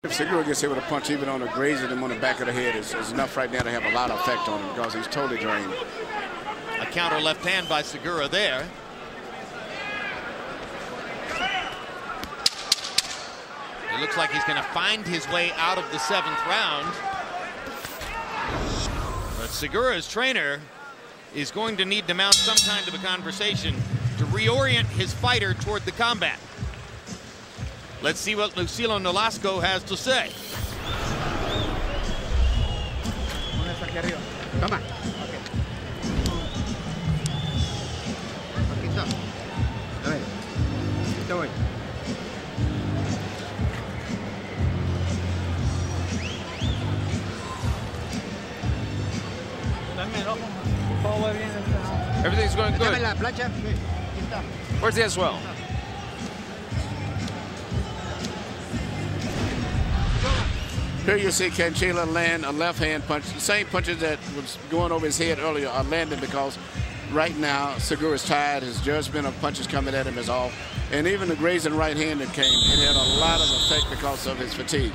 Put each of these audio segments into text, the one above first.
If Segura gets hit with a punch, even on the grazing him on the back of the head, is enough right now to have a lot of effect on him because he's totally drained. A counter left hand by Segura there. It looks like he's going to find his way out of the 7th round. But Segura's trainer is going to need to mount some kind of a conversation to reorient his fighter toward the combat. Let's see what Lucilo Nolasco has to say. Come on. Everything's going good. Where's the as well? Here you see Canchila land a left hand punch. The same punches that was going over his head earlier are landing because right now Segura's tired. His judgment of punches coming at him is off. And even the grazing right hand that came, it had a lot of effect because of his fatigue.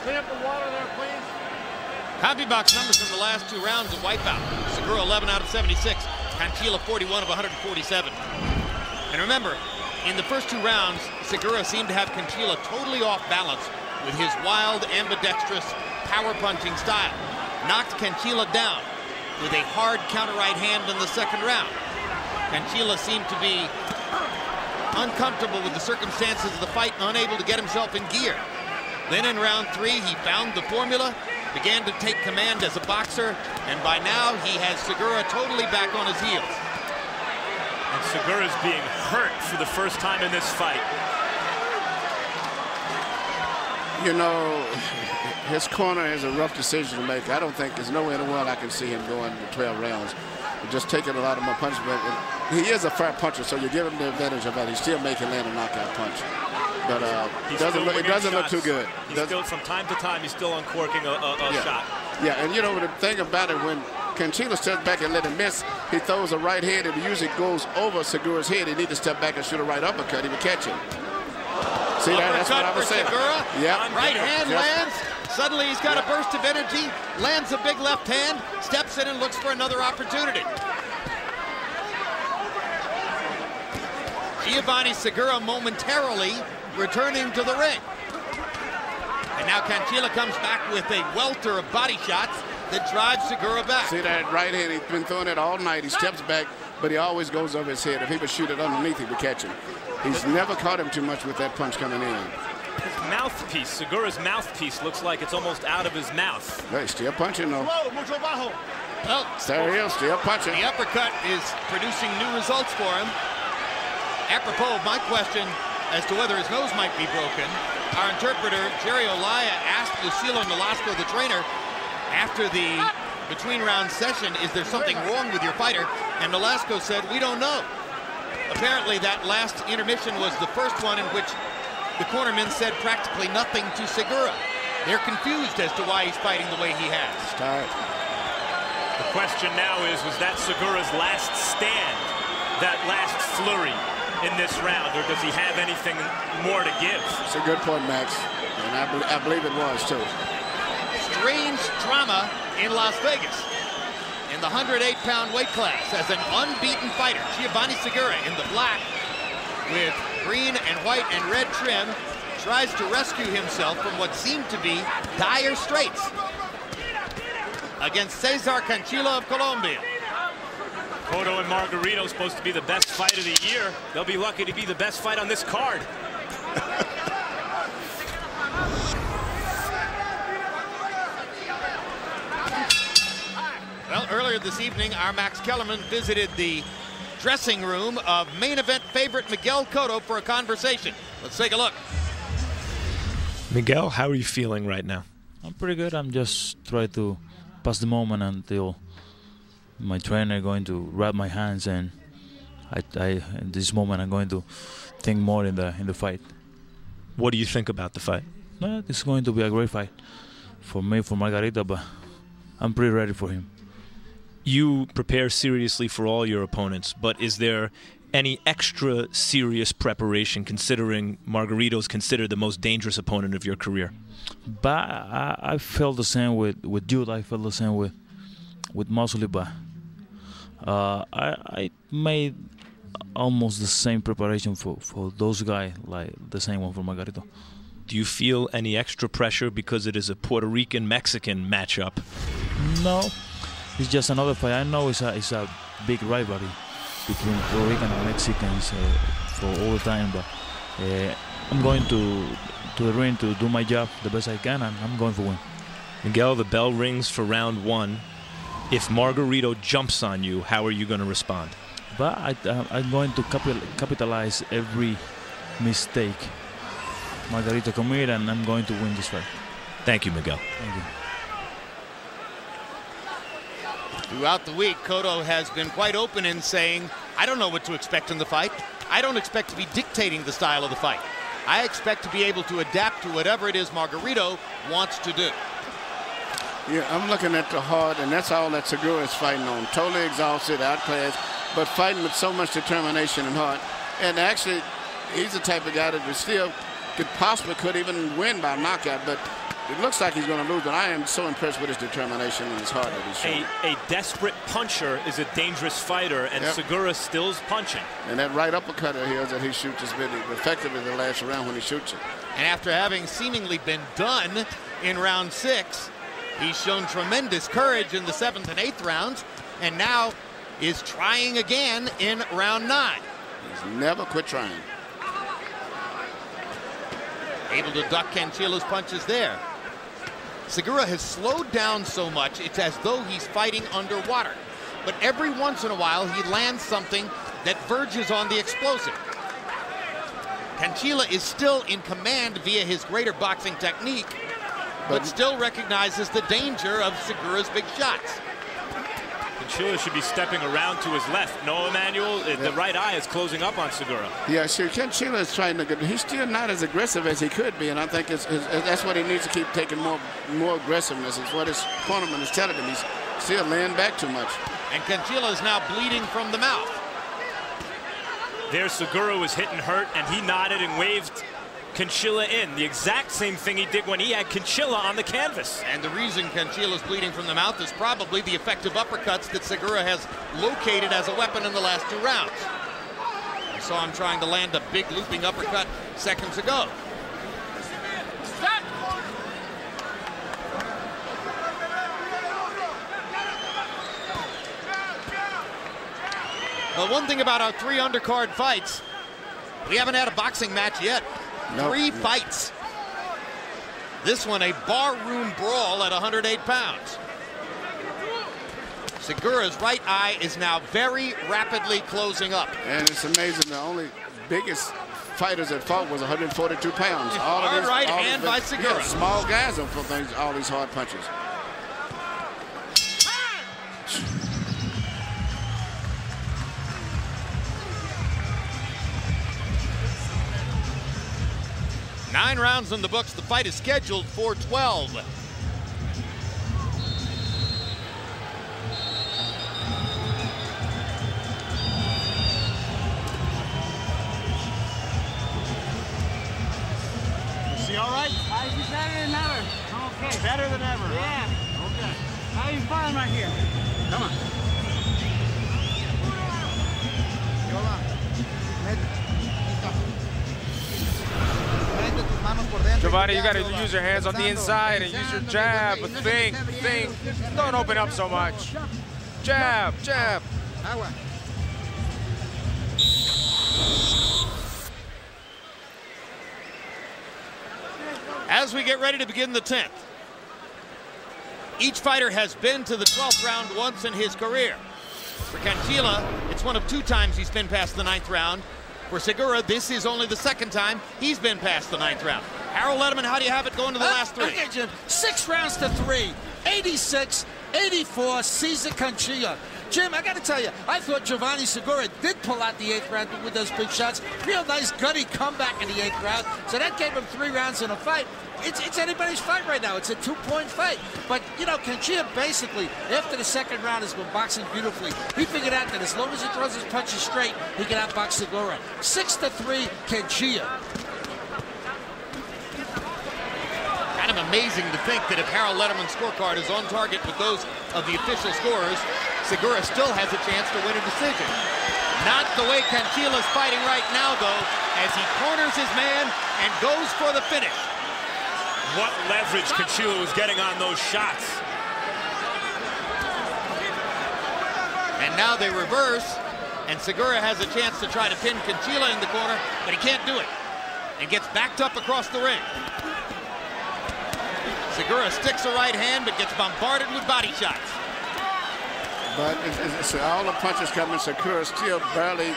Clean up the water there, please. Copy box numbers from the last 2 rounds of wipeout. Segura 11 out of 76. Canchila 41 of 147. And remember, in the first 2 rounds, Segura seemed to have Canchila totally off balance with his wild, ambidextrous, power-punching style. Knocked Canchila down with a hard counter right hand in the 2nd round. Canchila seemed to be uncomfortable with the circumstances of the fight and unable to get himself in gear. Then in round 3, he found the formula, began to take command as a boxer, and by now he has Segura totally back on his heels. And Segura's being hurt for the first time in this fight. You know, his corner has a rough decision to make. I don't think there's no way in the world I can see him going to 12 rounds. Just taking a lot of more punches. But he is a fair puncher, so you give him the advantage of that. He's still making land a knockout punch. But it doesn't look too good. He's still, from time to time, he's still uncorking a shot. Yeah, and you know, the thing about it, when Canchila steps back and let him miss, he throws a right hand and it usually goes over Segura's head. He needs to step back and shoot a right uppercut. He would catch him. See that? That's what I was saying. Segura. Yeah. Right hand lands. Suddenly he's got a burst of energy, lands a big left hand, steps in and looks for another opportunity. Giovanni Segura momentarily returning to the ring. And now Canchila comes back with a welter of body shots that drives Segura back. See that right hand? He's been throwing it all night. He steps back, but he always goes over his head. If he would shoot it underneath, he would catch him. He's never caught him too much with that punch coming in. His mouthpiece, Segura's mouthpiece, looks like it's almost out of his mouth. Hey, still punching though. Well, there he is, still punching. The uppercut is producing new results for him. Apropos of my question as to whether his nose might be broken, our interpreter, Jerry Olaya, asked Lucilo Nolasco, the trainer, after the between-round session, is there something wrong with your fighter? And Nolasco said, we don't know. Apparently that last intermission was the first one in which the cornermen said practically nothing to Segura. They're confused as to why he's fighting the way he has. Start. The question now is, was that Segura's last stand, that last flurry in this round, or does he have anything more to give? It's a good point, Max. And I believe it was, too. Strange drama in Las Vegas. In the 108-pound weight class, as an unbeaten fighter, Giovanni Segura in the black with green and white and red trim tries to rescue himself from what seemed to be dire straits against Cesar Canchila of Colombia. Cotto and Margarito supposed to be the best fight of the year. They'll be lucky to be the best fight on this card. Well, earlier this evening, our Max Kellerman visited the dressing room of main event favorite Miguel Cotto for a conversation. Let's take a look. Miguel, how are you feeling right now? I'm pretty good. I'm just trying to pass the moment until my trainer going to wrap my hands, and in this moment I'm going to think more in the fight. What do you think about the fight? This is going to be a great fight for me, for Margarita, but I'm pretty ready for him. You prepare seriously for all your opponents, but is there any extra serious preparation, considering Margarito's considered the most dangerous opponent of your career? But I felt the same with Jude. I felt the same with Mosley, but I made almost the same preparation for those guys, like the same one for Margarito. Do you feel any extra pressure because it is a Puerto Rican-Mexican matchup? No, it's just another fight. I know it's a big rivalry between Puerto Rican and Mexicans for all the time, but I'm going to the ring to do my job the best I can, and I'm going for win. Miguel, the bell rings for round one. If Margarito jumps on you, how are you going to respond? But I'm going to capitalize every mistake Margarito committed, and I'm going to win this fight. Thank you, Miguel. Thank you. Throughout the week, Cotto has been quite open in saying, I don't know what to expect in the fight. I don't expect to be dictating the style of the fight. I expect to be able to adapt to whatever it is Margarito wants to do. Yeah, I'm looking at the heart, and that's all that Segura is fighting on. Totally exhausted, outclassed, but fighting with so much determination and heart. And actually, he's the type of guy that still could even win by knockout, but it looks like he's going to lose. But I am so impressed with his determination and his heart that he's showing. A desperate puncher is a dangerous fighter, and Segura still's punching. And that right uppercut of his that he shoots has been effective in the last round when he shoots it. And after having seemingly been done in round 6, he's shown tremendous courage in the 7th and 8th rounds, and now is trying again in round 9. He's never quit trying. Able to duck Canchila's punches there. Segura has slowed down so much, it's as though he's fighting underwater. But every once in a while, he lands something that verges on the explosive. Canchila is still in command via his greater boxing technique, but still recognizes the danger of Segura's big shots. Canchila should be stepping around to his left. No, Emmanuel, the right eye is closing up on Segura. Yeah, sure. Canchila is trying to get. He's still not as aggressive as he could be, and I think that's what he needs to keep taking more aggressiveness. It's what his cornerman is telling him. He's still laying back too much. And Canchila is now bleeding from the mouth. There, Segura was hit and hurt, and he nodded and waved Canchila in. The exact same thing he did when he had Canchila on the canvas. And the reason Canchila's bleeding from the mouth is probably the effective uppercuts that Segura has located as a weapon in the last 2 rounds. We saw him trying to land a big looping uppercut seconds ago. Well, one thing about our 3 undercard fights, we haven't had a boxing match yet. Nope. 3 fights. This one a barroom brawl at 108 pounds. Segura's right eye is now very rapidly closing up. And it's amazing, the only biggest fighters that fought was 142 pounds. Hard right hand by Segura. Yeah, small guys don't feel things, all these hard punches. Nine rounds in the books. The fight is scheduled for 12. Is he all right? He's better than ever. Okay. Better than ever. Yeah. Okay. How you feeling right here? Come on. Giovanni, you got to use your hands on the inside and use your jab. Think. Don't open up so much. Jab. As we get ready to begin the 10th, each fighter has been to the 12th round once in his career. For Canchila, it's one of 2 times he's been past the 9th round. For Segura, this is only the 2nd time he's been past the 9th round. Harold Letterman, how do you have it going to the last 3? Okay, Jim. 6 rounds to 3. 86, 84, Cesar Canchila. Jim, I got to tell you, I thought Giovanni Segura did pull out the 8th round with those big shots. Real nice, gutty comeback in the 8th round. So that gave him 3 rounds in a fight. it's anybody's fight right now. It's a 2-point fight. But, you know, Canchilla basically, after the second round, has been boxing beautifully. He figured out that as long as he throws his punches straight, he can outbox Segura. 6-3, Canchilla. Kind of amazing to think that if Harold Letterman's scorecard is on target with those of the official scorers, Segura still has a chance to win a decision. Not the way Canchilla's fighting right now, though, as he corners his man and goes for the finish. What leverage Canchilla was getting on those shots. And now they reverse, and Segura has a chance to try to pin Canchilla in the corner, but he can't do it, and gets backed up across the ring. Segura sticks a right hand, but gets bombarded with body shots. But all the punches coming, Segura still barely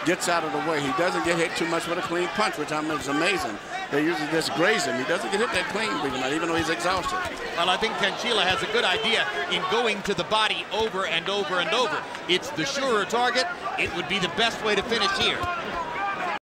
gets out of the way. He doesn't get hit too much with a clean punch, which I mean is amazing. They usually just graze him. He doesn't get hit that clean, even though he's exhausted. Well, I think Canchilla has a good idea in going to the body over and over and over. It's the surer target. It would be the best way to finish here.